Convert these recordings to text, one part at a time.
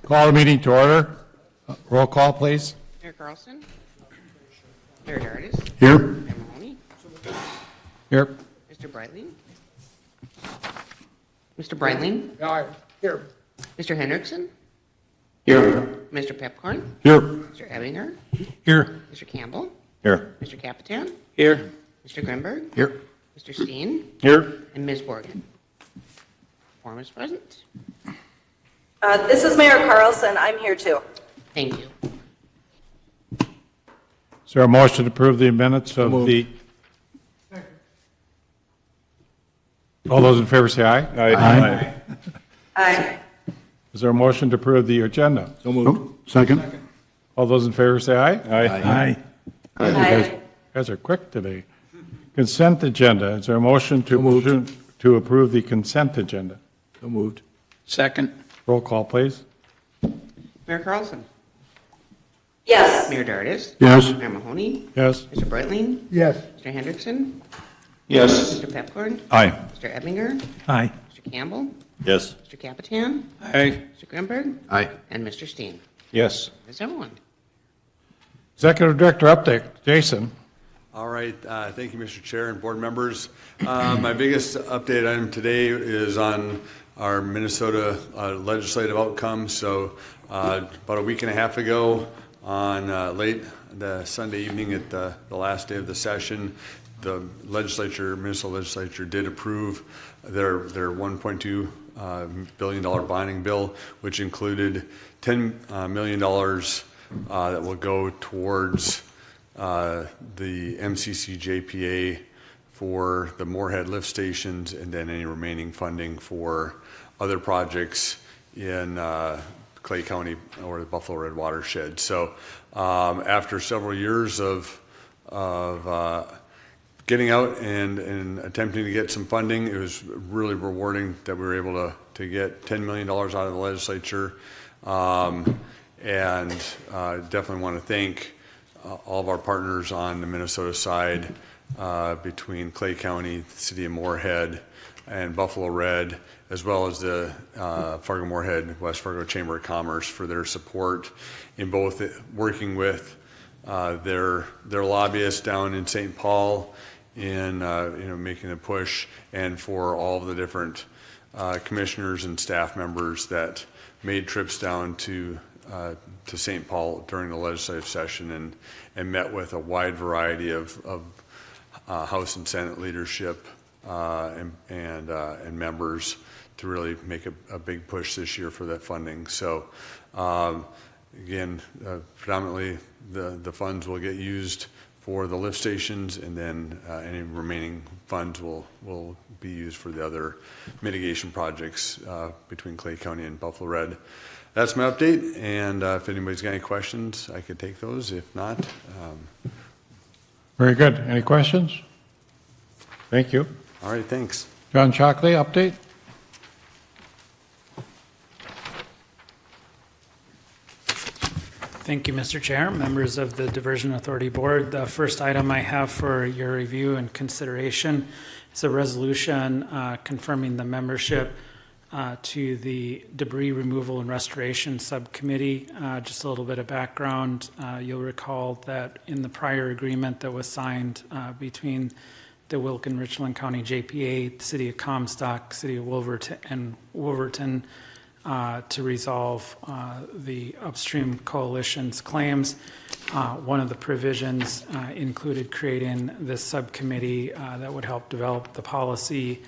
Call the meeting to order. Roll call, please. Mayor Carlson. Mayor Dardis. Here. Mayor Mahoney. Here. Mr. Breitling. Mr. Breitling. Here. Mr. Hendrickson. Here. Mr. Pepcorn. Here. Mr. Ebinger. Here. Mr. Campbell. Here. Mr. Capitan. Here. Mr. Grimberg. Here. Mr. Steen. Here. And Ms. Morgan. Quorum is present. This is Mayor Carlson. I'm here too. Thank you. Is there a motion to approve the minutes of the? All those in favor say aye. Aye. Aye. Is there a motion to approve the agenda? So moved. Second. All those in favor say aye. Aye. Aye. You guys are quick today. Consent agenda. Is there a motion to approve the consent agenda? So moved. Second. Roll call, please. Mayor Carlson. Yes. Mayor Dardis. Yes. Mayor Mahoney. Yes. Mr. Breitling. Yes. Mr. Hendrickson. Yes. Mr. Pepcorn. Aye. Mr. Ebinger. Aye. Mr. Campbell. Yes. Mr. Capitan. Aye. Mr. Grimberg. Aye. And Mr. Steen. Yes. Is everyone? Executive Director update. Jason. All right, thank you, Mr. Chair and board members. My biggest update item today is on our Minnesota legislative outcome. So about a week and a half ago on late the Sunday evening at the last day of the session, the Minnesota legislature did approve their $1.2 billion bonding bill, which included $10 million that will go towards the MCC JPA for the Moorhead lift stations, and then any remaining funding for other projects in Clay County or the Buffalo Red watershed. So after several years of getting out and attempting to get some funding, it was really rewarding that we were able to get $10 million out of the legislature. And definitely want to thank all of our partners on the Minnesota side, between Clay County, the city of Moorhead, and Buffalo Red, as well as the Fargo-Moorhead, West Fargo Chamber of Commerce for their support in both working with their lobbyists down in St. Paul in making a push, and for all of the different commissioners and staff members that made trips down to St. Paul during the legislative session and met with a wide variety of House and Senate leadership and members to really make a big push this year for that funding. So again, predominantly the funds will get used for the lift stations, and then any remaining funds will be used for the other mitigation projects between Clay County and Buffalo Red. That's my update, and if anybody's got any questions, I could take those. If not, Very good. Any questions? Thank you. all right, thanks. John Shockley, update. Thank you, Mr. Chair, members of the Diversion Authority Board. The first item I have for your review and consideration is a resolution confirming the membership to the Debris Removal and Restoration Subcommittee. Just a little bit of background. You'll recall that in the prior agreement that was signed between the Wilkin Richland County JPA, the City of Comstock, City of Wolverton, to resolve the upstream coalition's claims. One of the provisions included creating this subcommittee that would help develop the policy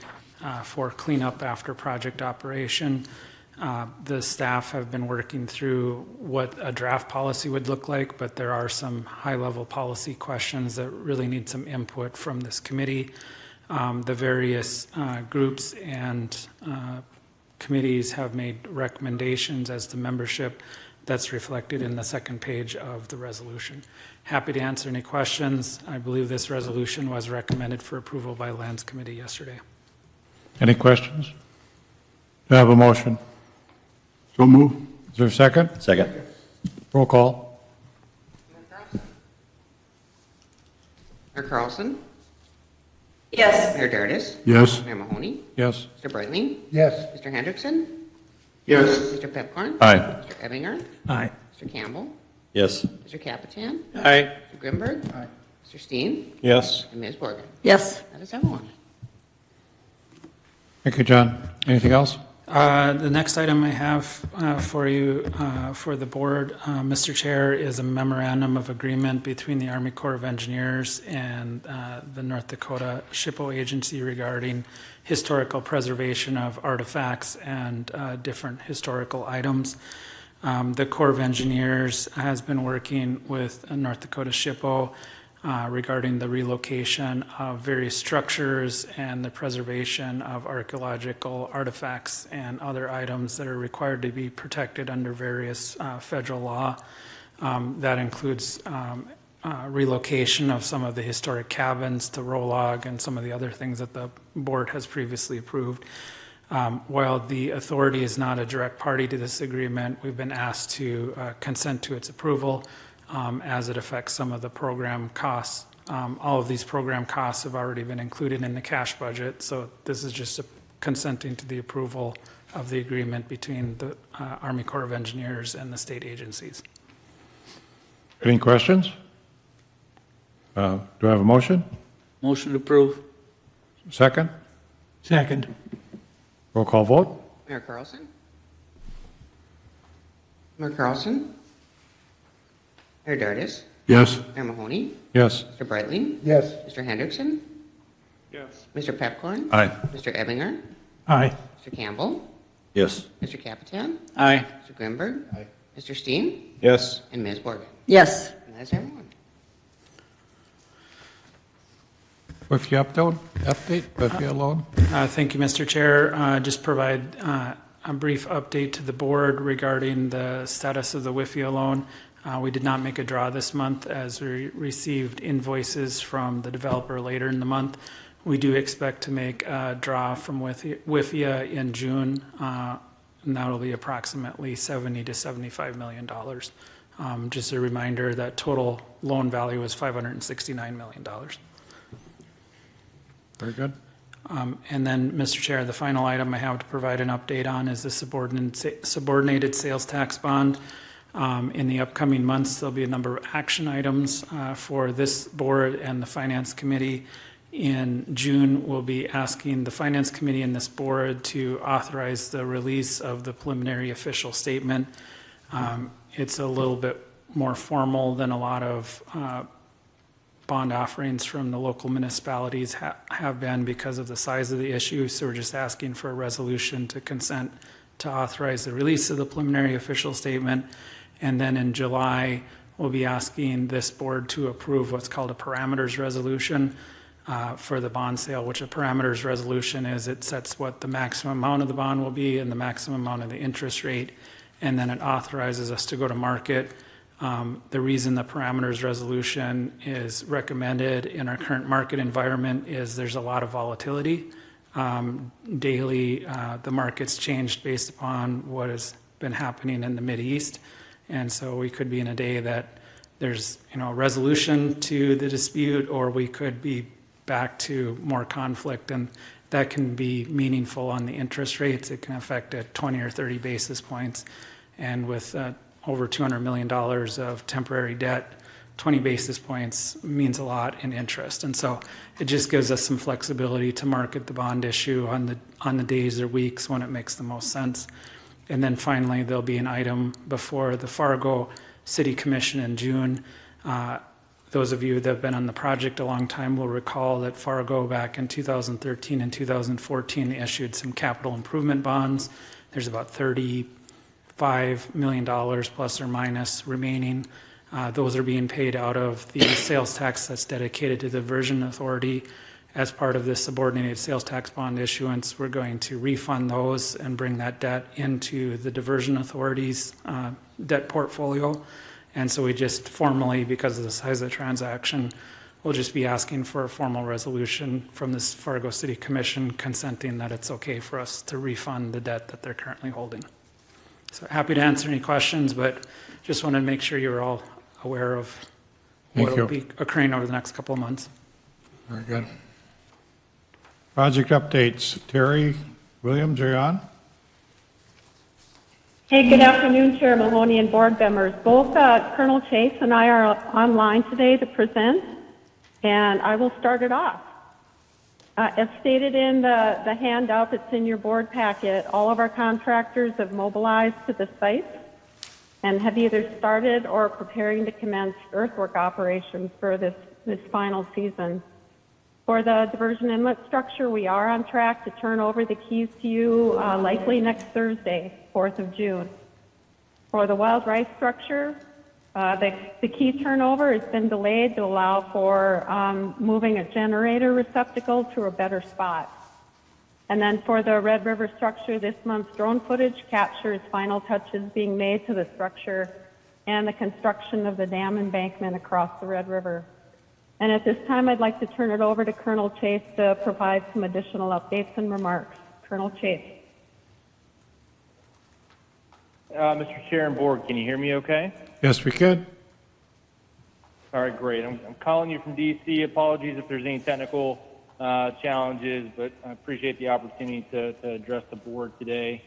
for cleanup after project operation. The staff have been working through what a draft policy would look like, but there are some high-level policy questions that really need some input from this committee. The various groups and committees have made recommendations as to membership. That's reflected in the second page of the resolution. Happy to answer any questions. I believe this resolution was recommended for approval by Lands Committee yesterday. Any questions? Do I have a motion? So moved. Is there a second? Second. Roll call. Mayor Carlson. Yes. Mayor Dardis. Yes. Mayor Mahoney. Yes. Mr. Breitling. Yes. Mr. Hendrickson. Yes. Mr. Pepcorn? Aye. Mr. Ebinger? Aye. Mr. Campbell? Yes. Mr. Capitan? Aye. Mr. Grimberg? Aye. Mr. Steen? Yes. And Ms. Morgan? Yes. That is everyone. Thank you, John. Anything else? The next item I have for you, for the board, Mr. Chair, is a memorandum of agreement between the Army Corps of Engineers and the North Dakota SHPO Agency regarding historical preservation of artifacts and different historical items. The Corps of Engineers has been working with North Dakota SHPO regarding the relocation of various structures and the preservation of archaeological artifacts and other items that are required to be protected under various federal law. That includes relocation of some of the historic cabins to Rolog and some of the other things that the board has previously approved. While the authority is not a direct party to this agreement, we've been asked to consent to its approval as it affects some of the program costs. All of these program costs have already been included in the cash budget, so this is just consenting to the approval of the agreement between the Army Corps of Engineers and the state agencies. Any questions? Do I have a motion? Motion to approve. Second? Second. Roll call vote? Mayor Carlson? Mayor Carlson? Mayor Dardis? Yes. Mayor Mahoney? Yes. Mr. Breitling? Yes. Mr. Hendrickson? Yes. Mr. Pepcorn? Aye. Mr. Ebinger? Aye. Mr. Campbell? Yes. Mr. Capitan? Aye. Mr. Grimberg? Aye. Mr. Steen? Yes. And Ms. Morgan? Yes. And that is everyone. WIFIA update, WIFIA loan? Thank you, Mr. Chair. Just provide a brief update to the board regarding the status of the WIFIA loan. We did not make a draw this month as we received invoices from the developer later in the month. We do expect to make a draw from WIFIA in June, and that'll be approximately $70 to $75 million. Just a reminder that total loan value is $569 million. Very good. And then, Mr. Chair, the final item I have to provide an update on is the subordinated sales tax bond. In the upcoming months, there'll be a number of action items for this board and the Finance Committee. In June, we'll be asking the Finance Committee and this board to authorize the release of the preliminary official statement. It's a little bit more formal than a lot of bond offerings from the local municipalities have been because of the size of the issue. So we're just asking for a resolution to consent to authorize the release of the preliminary official statement. And then in July, we'll be asking this board to approve what's called a parameters resolution for the bond sale, which a parameters resolution is it sets what the maximum amount of the bond will be and the maximum amount of the interest rate. And then it authorizes us to go to market. The reason the parameters resolution is recommended in our current market environment is there's a lot of volatility. Daily, the market's changed based upon what has been happening in the Mideast. And so we could be in a day that there's a resolution to the dispute, or we could be back to more conflict. And that can be meaningful on the interest rates. It can affect at 20 or 30 basis points. And with over $200 million of temporary debt, 20 basis points means a lot in interest. And so it just gives us some flexibility to market the bond issue on the days or weeks when it makes the most sense. And then finally, there'll be an item before the Fargo City Commission in June. Those of you that have been on the project a long time will recall that Fargo back in 2013 and 2014 issued some capital improvement bonds. There's about $35 million plus or minus remaining. Those are being paid out of the sales tax that's dedicated to the Diversion Authority. As part of this subordinated sales tax bond issuance, we're going to refund those and bring that debt into the Diversion Authority's debt portfolio. And so we just formally, because of the size of the transaction, we'll just be asking for a formal resolution from this Fargo City Commission consenting that it's okay for us to refund the debt that they're currently holding. So happy to answer any questions, but just wanted to make sure you were all aware of what will be occurring over the next couple of months. Very good. Project updates. Terry Williams, are you on? Hey, good afternoon, Chair Mahoney and board members. Both Colonel Chase and I are online today to present, and I will start it off. As stated in the handout that's in your board packet, all of our contractors have mobilized to the site and have either started or preparing to commence earthwork operations for this final season. For the diversion inlet structure, we are on track to turn over the keys to you likely next Thursday, 4th of June. For the wild rice structure, the key turnover has been delayed to allow for moving a generator receptacle to a better spot. And then for the Red River structure, this month's drone footage captures final touches being made to the structure and the construction of the dam embankment across the Red River. And at this time, I'd like to turn it over to Colonel Chase to provide some additional updates and remarks. Colonel Chase. Mr. Chair and Board, can you hear me okay? Yes, we could. All right, great. I'm calling you from D.C. Apologies if there's any technical challenges, but I appreciate the opportunity to address the board today.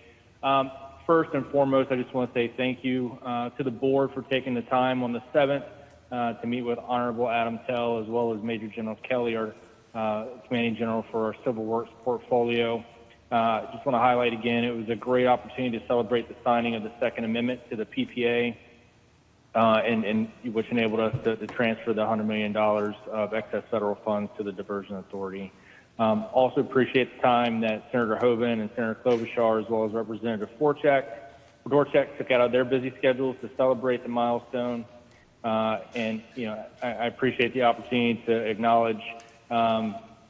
First and foremost, I just want to say thank you to the board for taking the time on the 7th to meet with Honorable Adam Tell as well as Major General Kelly, our Commanding General for our Civil Works portfolio. Just want to highlight again, it was a great opportunity to celebrate the signing of the Second Amendment to the PPA, and which enabled us to transfer the $100 million of excess federal funds to the Diversion Authority. Also appreciate the time that Senator Hoeven and Senator Klobuchar, as well as Representative Dorchek took out of their busy schedules to celebrate the milestone. And, I appreciate the opportunity to acknowledge,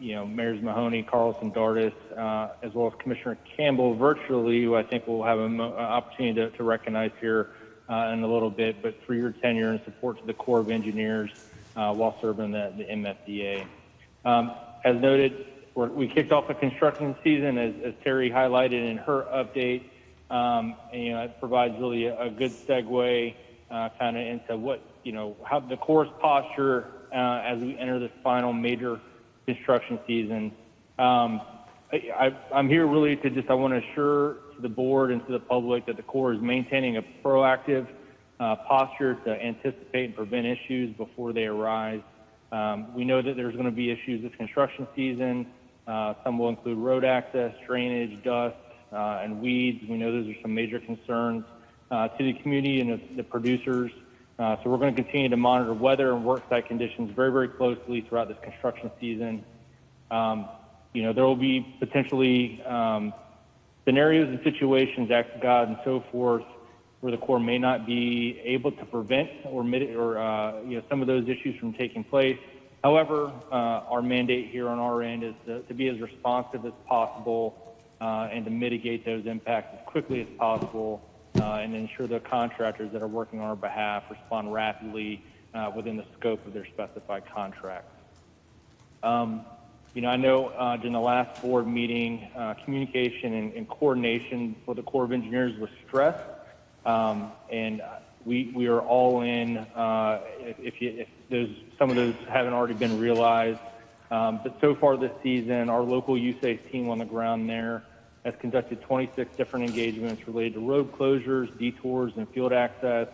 Mayors Mahoney, Carlson, Dardis, as well as Commissioner Campbell virtually, who I think we'll have an opportunity to recognize here in a little bit, but for your tenure and support to the Corps of Engineers while serving the MFDA. As noted, we kicked off the construction season, as Terry highlighted in her update, and it provides really a good segue kind of into what, how the Corps' posture as we enter this final major construction season. I'm here really to I want to assure to the board and to the public that the Corps is maintaining a proactive posture to anticipate and prevent issues before they arise. We know that there's going to be issues this construction season. Some will include road access, drainage, dust, and weeds. We know those are some major concerns to the community and the producers. So we're going to continue to monitor weather and work site conditions very, very closely throughout this construction season. There will be potentially scenarios and situations, acts of God and so forth, where the Corps may not be able to prevent or some of those issues from taking place. However, our mandate here on our end is to be as responsive as possible and to mitigate those impacts as quickly as possible and ensure the contractors that are working on our behalf respond rapidly within the scope of their specified contracts. I know during the last board meeting, communication and coordination for the Corps of Engineers was stressed, and we are all in. If some of those haven't already been realized, but so far this season, our local USACE team on the ground there has conducted 26 different engagements related to road closures, detours, and field access.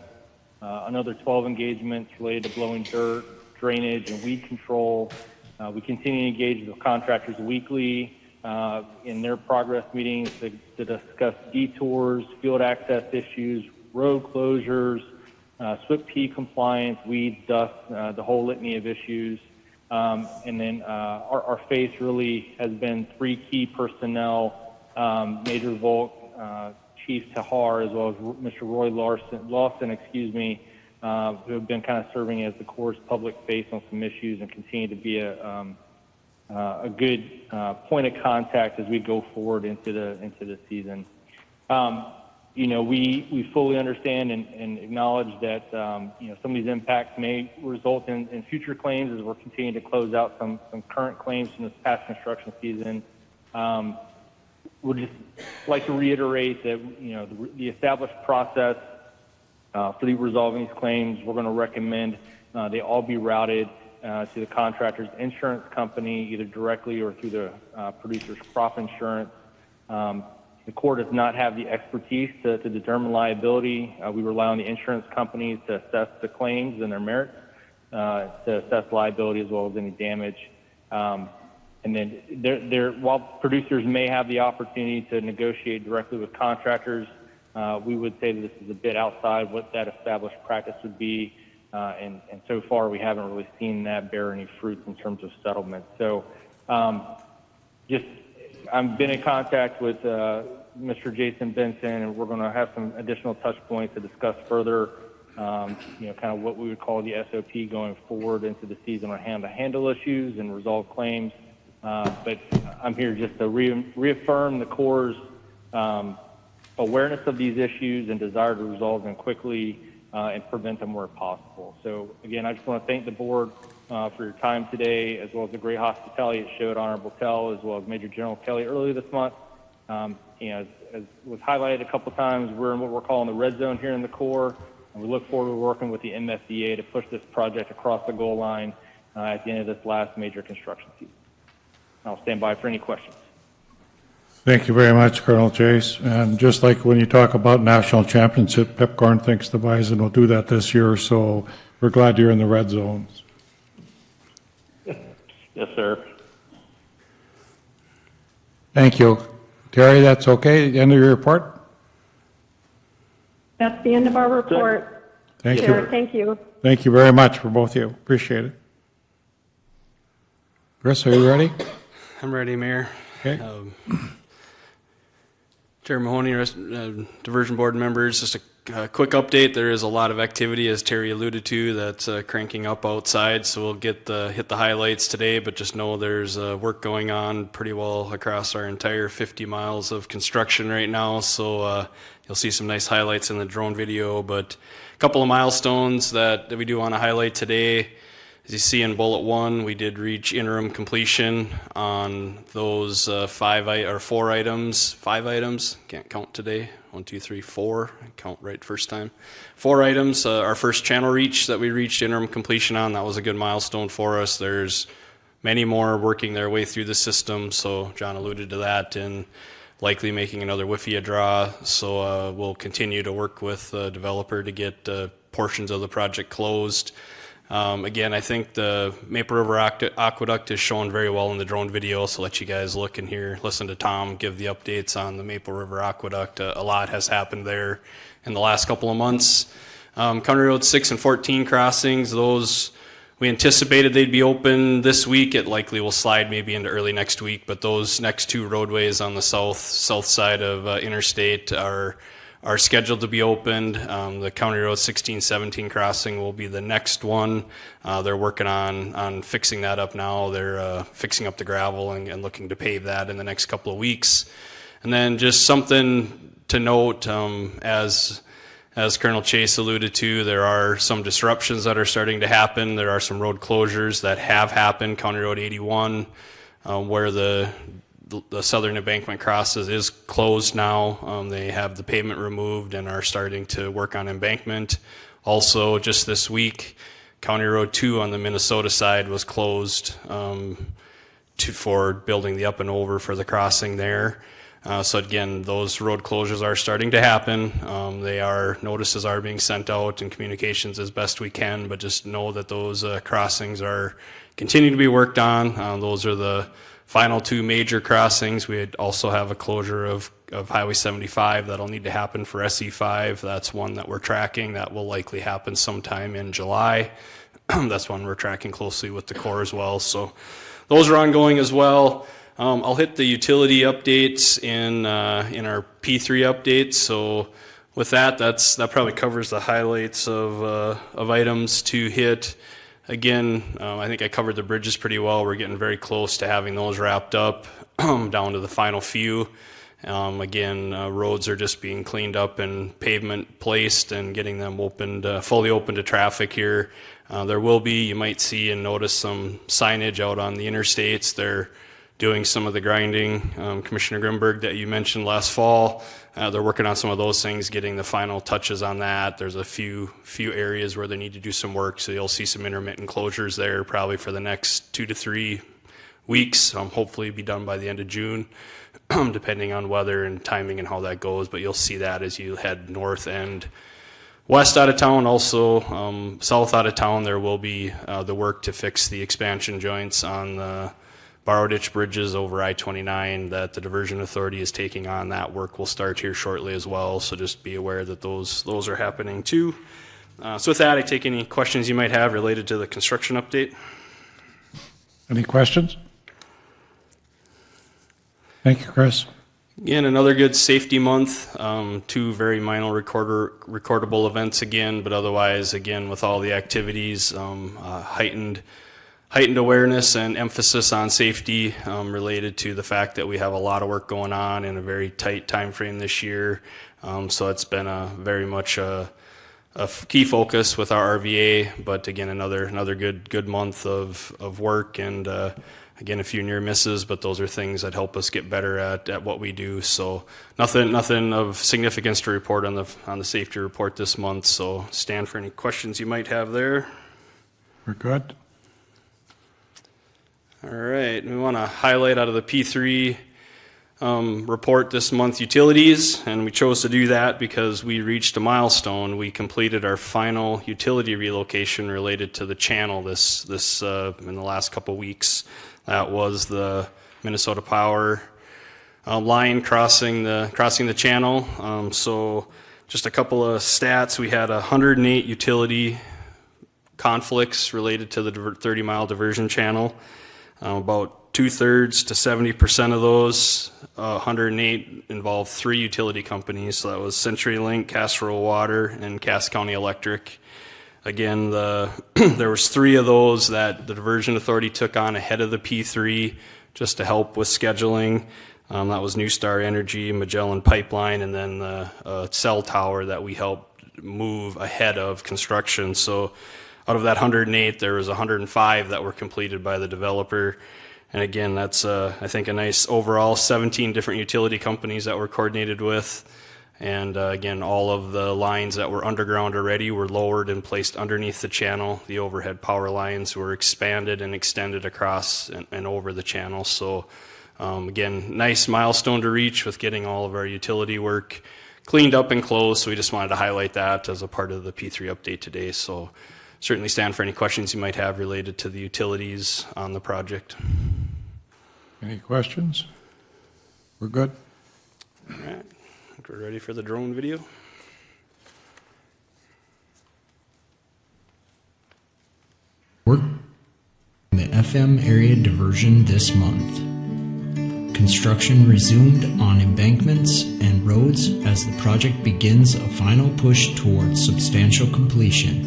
Another 12 engagements related to blowing dirt, drainage, and weed control. We continue to engage with contractors weekly in their progress meetings to discuss detours, field access issues, road closures, SWIP P compliance, weeds, dust, the whole litany of issues. And then our face really has been three key personnel, Major Volk, Chief Tahar, as well as Mr. Roy Lawson, who have been kind of serving as the Corps' public face on some issues and continue to be a good point of contact as we go forward into the season. We fully understand and acknowledge that some of these impacts may result in future claims as we're continuing to close out some current claims from this past construction season. We'd just like to reiterate that the established process for resolving these claims, we're going to recommend they all be routed to the contractor's insurance company, either directly or through the producer's crop insurance. The Corps does not have the expertise to determine liability. We rely on the insurance companies to assess the claims and their merits, to assess liability as well as any damage. And then while producers may have the opportunity to negotiate directly with contractors, we would say that this is a bit outside what that established practice would be. And so far, we haven't really seen that bear any fruits in terms of settlement. So I've been in contact with Mr. Jason Benson, and we're going to have some additional touch points to discuss further, kind of what we would call the SOP going forward into the season on how to handle issues and resolve claims. But I'm here just to reaffirm the Corps' awareness of these issues and desire to resolve them quickly and prevent them where possible. So again, I just want to thank the board for your time today, as well as the great hospitality it showed Honorable Tell, as well as Major General Kelly earlier this month. As was highlighted a couple times, we're in what we're calling the red zone here in the Corps, and we look forward to working with the MFDA to push this project across the goal line at the end of this last major construction season. I'll stand by for any questions. Thank you very much, Colonel Chase. And just like when you talk about national championship, Pepcorn thinks the Bison will do that this year, so we're glad you're in the red zones. Yes, sir. Thank you. Terry, that's okay? The end of your report? That's the end of our report. Thank Chair, you. thank you. Thank you very much for both of you. Appreciate it. Chris, are you ready? I'm ready, Mayor. Okay. Chair Mahoney, Diversion Board members, just a quick update. There is a lot of activity, as Terry alluded to, that's cranking up outside, so we'll hit the highlights today, but just know there's work going on pretty well across our entire 50 miles of construction right now, so you'll see some nice highlights in the drone video, but a couple of milestones that we do want to highlight today. As you see in bullet 1, we did reach interim completion on those 5 items. Can't count today. 1, 2, 3, 4. I count right first time. 4 items. Our first channel reach that we reached interim completion on. That was a good milestone for us. There's many more working their way through the system. So John alluded to that, and likely making another WIFIA draw. So we'll continue to work with the developer to get portions of the project closed. Again, I think the Maple River Aqueduct is shown very well in the drone video, so let you guys look and hear, listen to Tom give the updates on the Maple River Aqueduct. A lot has happened there in the last couple of months. County Road 6 and 14 crossings, those we anticipated they'd be open this week. It likely will slide maybe into early next week, but those next 2 roadways on the south side of Interstate are scheduled to be opened. The County Road 16-17 crossing will be the next one. They're working on fixing that up now. They're fixing up the gravel and looking to pave that in the next couple of weeks. And then just something to note, as Colonel Chase alluded to, there are some disruptions that are starting to happen. There are some road closures that have happened. County Road 81, where the southern embankment crosses is closed now. They have the pavement removed and are starting to work on embankment. Also, just this week, County Road 2 on the Minnesota side was closed for building the up and over for the crossing there. So again, those road closures are starting to happen. Notices are being sent out and communications as best we can, but just know that those crossings are continuing to be worked on. Those are the final 2 major crossings. We also have a closure of Highway 75 that'll need to happen for SE5. That's one that we're tracking. That will likely happen sometime in July. That's one we're tracking closely with the Corps as well. So those are ongoing as well. I'll hit the utility updates in our P3 updates. So with that probably covers the highlights of items to hit. Again, I think I covered the bridges pretty well. We're getting very close to having those wrapped up, down to the final few. Again, roads are just being cleaned up and pavement placed and getting them opened, fully open to traffic here. There will be, you might see and notice some signage out on the interstates. They're doing some of the grinding, Commissioner Grimberg, that you mentioned last fall. They're working on some of those things, getting the final touches on that. There's a few areas where they need to do some work, so you'll see some intermittent closures there probably for the next 2 to 3 weeks. Hopefully be done by the end of June. depending on weather and timing and how that goes, but you'll see that as you head north and west out of town. Also, south out of town, there will be the work to fix the expansion joints on the borrow ditch bridges over I-29 that the Diversion Authority is taking on. That work will start here shortly as well, so just be aware that those are happening too. So with that, I take any questions you might have related to the construction update. Any questions? Thank you, Chris. Again, another good safety month. 2 very minor recordable events again, but otherwise, again, with all the activities, heightened awareness and emphasis on safety related to the fact that we have a lot of work going on in a very tight time frame this year. So it's been very much a key focus with our RVA, but again, another good month of work, and again, a few near misses, but those are things that help us get better at what we do. So nothing of significance to report on the safety report this month. So stand for any questions you might have there. We're good. All right, we want to highlight out of the P3 report this month utilities, and we chose to do that because we reached a milestone. We completed our final utility relocation related to the channel this in the last couple weeks. That was the Minnesota Power line crossing the channel. So just a couple of stats. We had 108 utility conflicts related to the 30-mile diversion channel. About 2/3 to 70% of those 108 involved 3 utility companies. So that was CenturyLink, Casserole Water, and Cass County Electric. Again, there was 3 of those that the Diversion Authority took on ahead of the P3 just to help with scheduling. That was New Star Energy, Magellan Pipeline, and then the cell tower that we helped move ahead of construction. So out of that 108, there was 105 that were completed by the developer. And again, that's, I think, a nice overall 17 different utility companies that we're coordinated with. And again, all of the lines that were underground already were lowered and placed underneath the channel. The overhead power lines were expanded and extended across and over the channel. So again, nice milestone to reach with getting all of our utility work cleaned up and closed. So we just wanted to highlight that as a part of the P3 update today. So certainly stand for any questions you might have related to the utilities on the project. Any questions? We're good. All right. We're ready for the drone video. Work the FM area diversion this month. Construction resumed on embankments and roads as the project begins a final push towards substantial completion.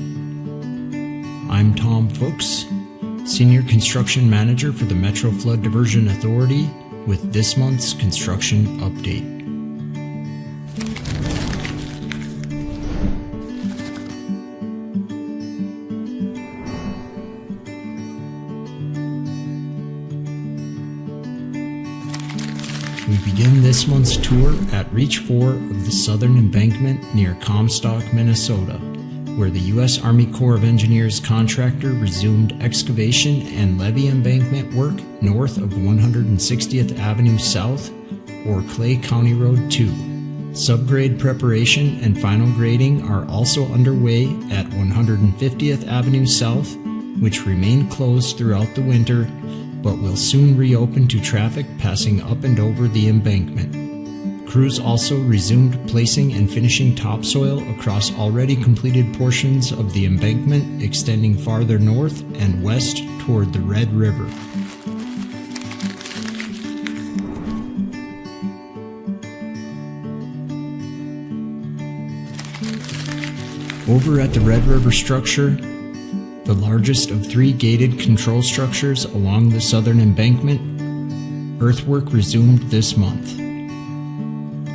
I'm Tom Fuchs, Senior Construction Manager for the Metro Flood Diversion Authority, with this month's construction update. We begin this month's tour at Reach 4 of the Southern Embankment near Comstock, Minnesota, where the U.S. Army Corps of Engineers contractor resumed excavation and levee embankment work north of 160th Avenue South, or Clay County Road 2. Subgrade preparation and final grading are also underway at 150th Avenue South, which remained closed throughout the winter, but will soon reopen to traffic passing up and over the embankment. Crews also resumed placing and finishing topsoil across already completed portions of the embankment extending farther north and west toward the Red River. Over at the Red River structure, the largest of 3 gated control structures along the southern embankment, earthwork resumed this month.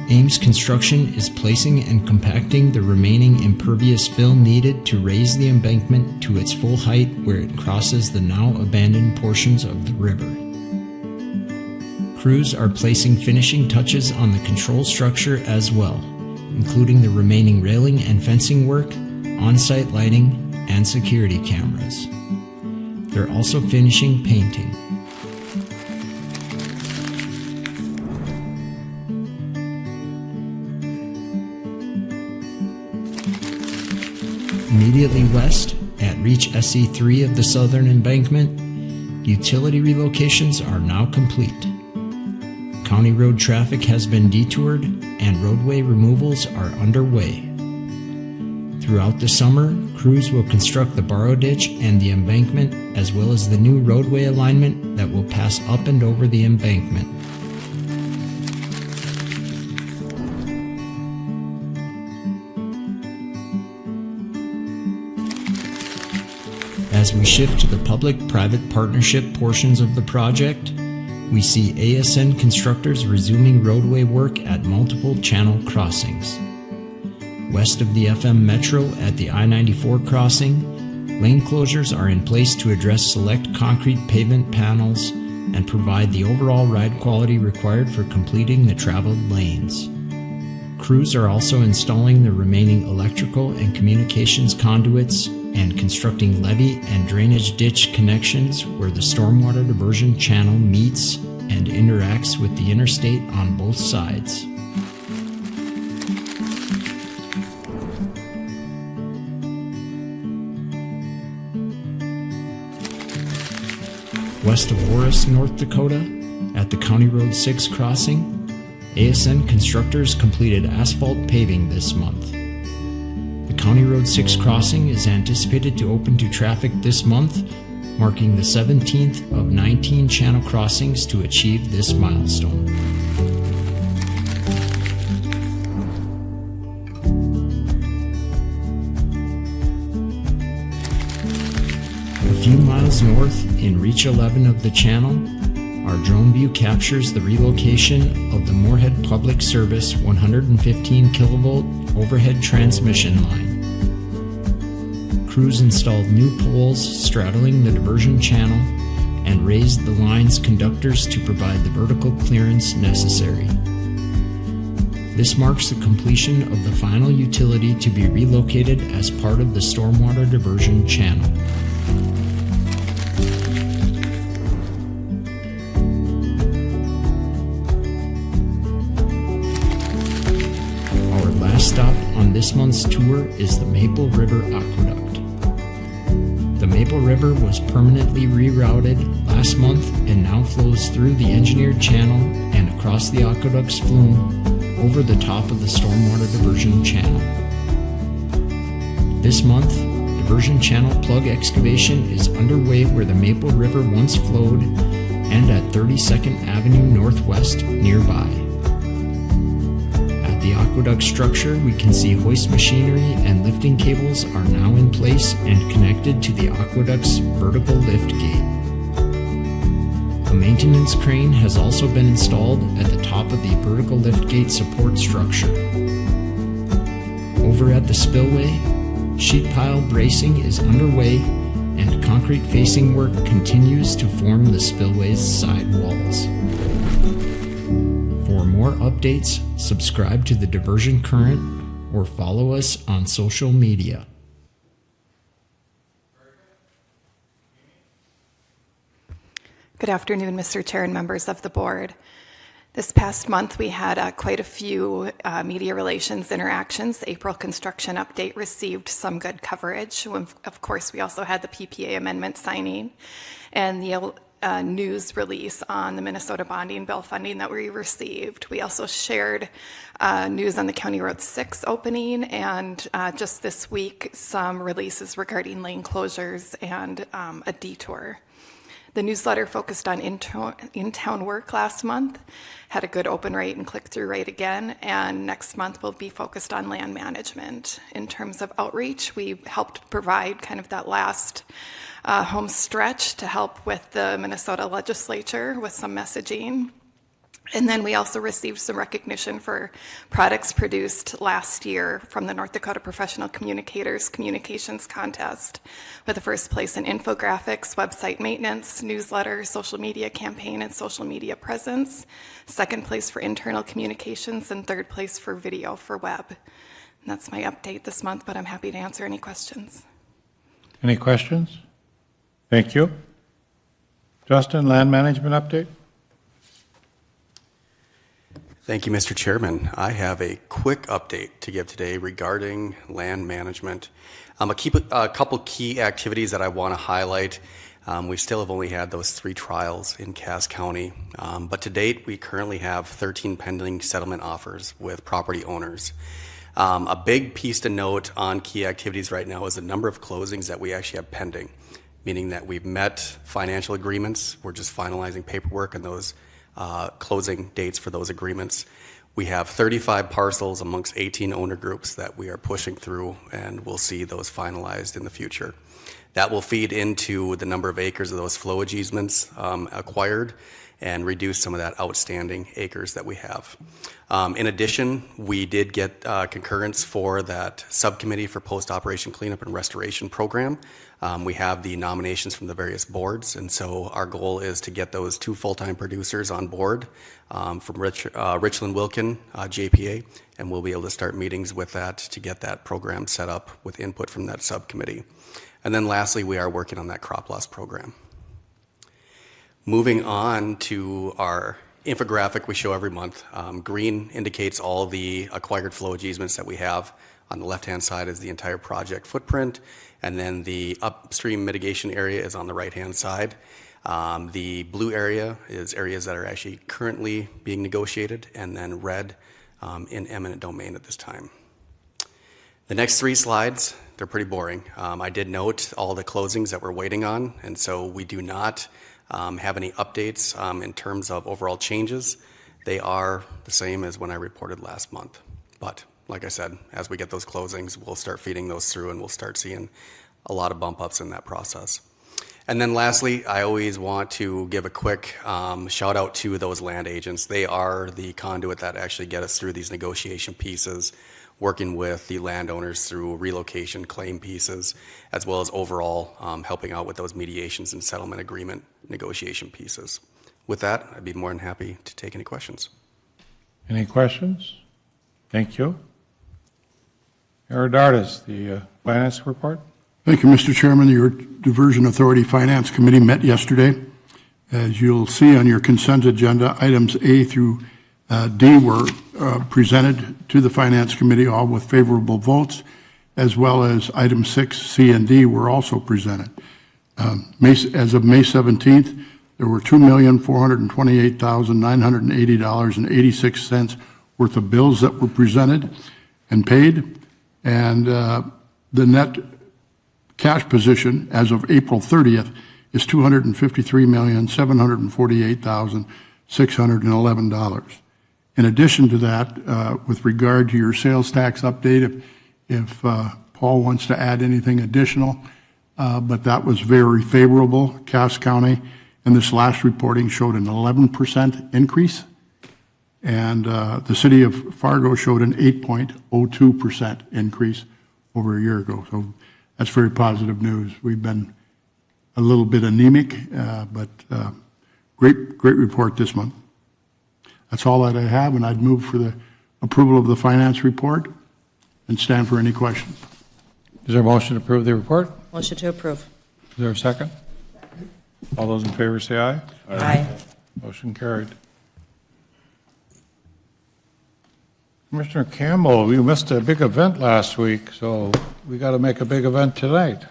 Ames Construction is placing and compacting the remaining impervious fill needed to raise the embankment to its full height where it crosses the now abandoned portions of the river. Crews are placing finishing touches on the control structure as well, including the remaining railing and fencing work, on-site lighting, and security cameras. They're also finishing painting. Immediately west, at Reach SE3 of the southern embankment, utility relocations are now complete. County road traffic has been detoured and roadway removals are underway. Throughout the summer, crews will construct the borrow ditch and the embankment, as well as the new roadway alignment that will pass up and over the embankment. As we shift to the public-private partnership portions of the project, we see ASN constructors resuming roadway work at multiple channel crossings. West of the FM Metro at the I-94 crossing, lane closures are in place to address select concrete pavement panels and provide the overall ride quality required for completing the traveled lanes. Crews are also installing the remaining electrical and communications conduits and constructing levee and drainage ditch connections where the stormwater diversion channel meets and interacts with the interstate on both sides. West of Horace, North Dakota, at the County Road 6 crossing, ASN constructors completed asphalt paving this month. The County Road 6 crossing is anticipated to open to traffic this month, marking the 17th of 19 channel crossings to achieve this milestone. A few miles north, in Reach 11 of the channel, our drone view captures the relocation of the Moorhead Public Service 115 kilovolt overhead transmission line. Crews installed new poles straddling the diversion channel and raised the line's conductors to provide the vertical clearance necessary. This marks the completion of the final utility to be relocated as part of the stormwater diversion channel. Our last stop on this month's tour is the Maple River Aqueduct. The Maple River was permanently rerouted last month and now flows through the engineered channel and across the aqueduct's flume over the top of the stormwater diversion channel. This month, diversion channel plug excavation is underway where the Maple River once flowed and at 32nd Avenue Northwest nearby. At the aqueduct structure, we can see hoist machinery and lifting cables are now in place and connected to the aqueduct's vertical lift gate. A maintenance crane has also been installed at the top of the vertical lift gate support structure. Over at the spillway, sheet pile bracing is underway and concrete facing work continues to form the spillway's side walls. For more updates, subscribe to the Diversion Current or follow us on social media. Good afternoon, Mr. Chair and members of the board. This past month, we had quite a few media relations interactions. The April construction update received some good coverage. Of course, we also had the PPA amendment signing and the news release on the Minnesota bonding bill funding that we received. We also shared news on the County Road 6 opening and just this week, some releases regarding lane closures and a detour. The newsletter focused on in-town work last month, had a good open rate and click-through rate again, and next month will be focused on land management. In terms of outreach, we helped provide kind of that last home stretch to help with the Minnesota legislature with some messaging. And then we also received some recognition for products produced last year from the North Dakota Professional Communicators Communications Contest, with the first place in infographics, website maintenance, newsletter, social media campaign, and social media presence, second place for internal communications, and third place for video for web. And that's my update this month, but I'm happy to answer any questions. Any questions? Thank you. Justin, land management update? Thank you, Mr. Chairman. I have a quick update to give today regarding land management. A couple key activities that I want to highlight. We still have only had those 3 trials in Cass County, but to date, we currently have 13 pending settlement offers with property owners. A big piece to note on key activities right now is the number of closings that we actually have pending, meaning that we've met financial agreements. We're just finalizing paperwork and those closing dates for those agreements. We have 35 parcels amongst 18 owner groups that we are pushing through, and we'll see those finalized in the future. That will feed into the number of acres of those flowage easements acquired and reduce some of that outstanding acres that we have. In addition, we did get concurrence for that subcommittee for post-operation cleanup and restoration program. We have the nominations from the various boards, and so our goal is to get those 2 full-time producers on board from Richland Wilkin, JPA, and we'll be able to start meetings with that to get that program set up with input from that subcommittee. And then lastly, we are working on that crop loss program. Moving on to our infographic we show every month. Green indicates all the acquired flowage easements that we have. On the left-hand side is the entire project footprint, and then the upstream mitigation area is on the right-hand side. The blue area is areas that are actually currently being negotiated, and then red in eminent domain at this time. The next 3 slides, they're pretty boring. I did note all the closings that we're waiting on, and so we do not have any updates in terms of overall changes. They are the same as when I reported last month. But like I said, as we get those closings, we'll start feeding those through and we'll start seeing a lot of bump ups in that process. And then lastly, I always want to give a quick shout out to those land agents. They are the conduit that actually get us through these negotiation pieces, working with the landowners through relocation claim pieces, as well as overall helping out with those mediations and settlement agreement negotiation pieces. With that, I'd be more than happy to take any questions. Any questions? Thank you. Herodotus, the finance report. Thank you, Mr. Chairman. Your Diversion Authority Finance Committee met yesterday. As you'll see on your consent agenda, items A through D were presented to the Finance Committee, all with favorable votes, as well as items 6, C, and D were also presented. As of May 17th, there were $2,428,980.86 worth of bills that were presented and paid, and the net cash position as of April 30th is $253,748,611. In addition to that, with regard to your sales tax update, if Paul wants to add anything additional, but that was very favorable. Cass County in this last reporting showed an 11% increase, and the city of Fargo showed an 8.02% increase over a year ago. So that's very positive news. We've been a little bit anemic, but great report this month. That's all that I have, and I'd move for the approval of the finance report and stand for any questions. Is there a motion to approve the report? Motion to approve. Is there a second? All those in favor say aye. Aye. Motion carried. Commissioner Campbell, we missed a big event last week, so we got to make a big event tonight.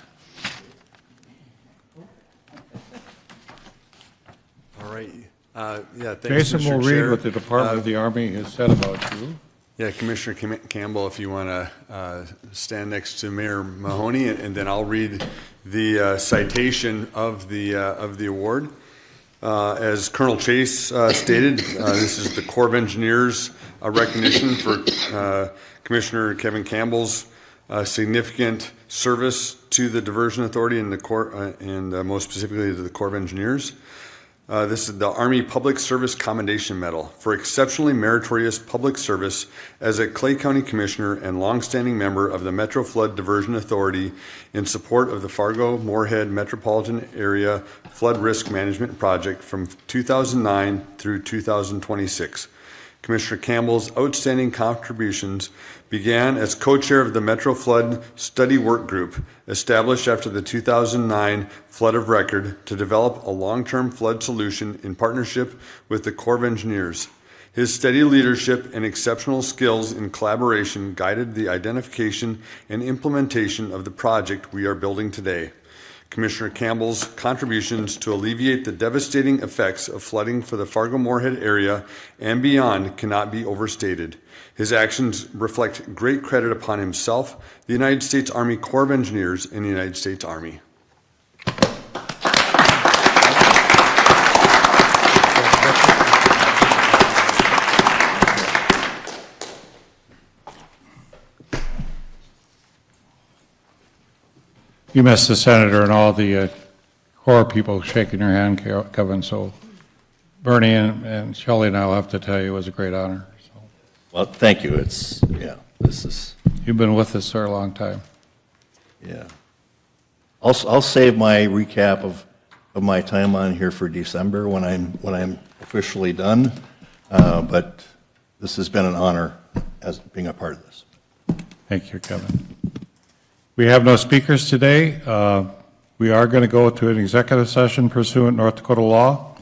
All right. Yeah, thanks, Jason Mr. will read Chair. what the Department of the Army has said about you. Yeah, Commissioner Campbell, if you want to stand next to Mayor Mahoney, and then I'll read the citation of the award. As Colonel Chase stated, this is the Corps of Engineers recognition for Commissioner Kevin Campbell's significant service to the Diversion Authority and the Corps, and most specifically to the Corps of Engineers. This is the Army Public Service Commendation Medal for exceptionally meritorious public service as a Clay County Commissioner and longstanding member of the Metro Flood Diversion Authority in support of the Fargo-Moorhead Metropolitan Area Flood Risk Management Project from 2009 through 2026. Commissioner Campbell's outstanding contributions began as co-chair of the Metro Flood Study Work Group, established after the 2009 flood of record to develop a long-term flood solution in partnership with the Corps of Engineers. His steady leadership and exceptional skills in collaboration guided the identification and implementation of the project we are building today. Commissioner Campbell's contributions to alleviate the devastating effects of flooding for the Fargo-Moorhead area and beyond cannot be overstated. His actions reflect great credit upon himself, the United States Army Corps of Engineers, and the United States Army. You missed the senator and all the Corps people shaking your hand, Kevin, so Bernie and Shelley and I will have to tell you it was a great honor. So. Well, thank you. This is. You've been with us for a long time. Yeah. I'll save my recap of my time on here for December when I'm officially done. But this has been an honor as being a part of this. Thank you, Kevin. We have no speakers today. We are going to go to an executive session pursuant North Dakota law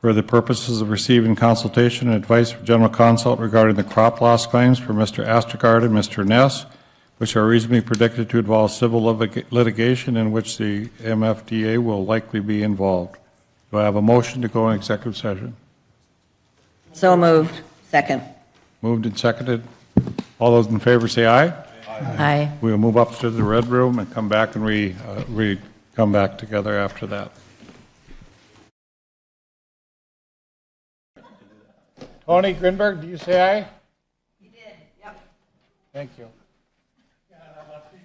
for the purposes of receiving consultation and advice from general consult regarding the crop loss claims for Mr. Astergaard and Mr. Ness, which are reasonably predicted to involve civil litigation in which the MFDA will likely be involved. Do I have a motion to go in executive session? So moved. Second. Moved and seconded. All those in favor say aye. Aye. We'll move up to the red room and come back and we come back together after that. Tony Grinberg, do you say aye? You did, yep. Thank you.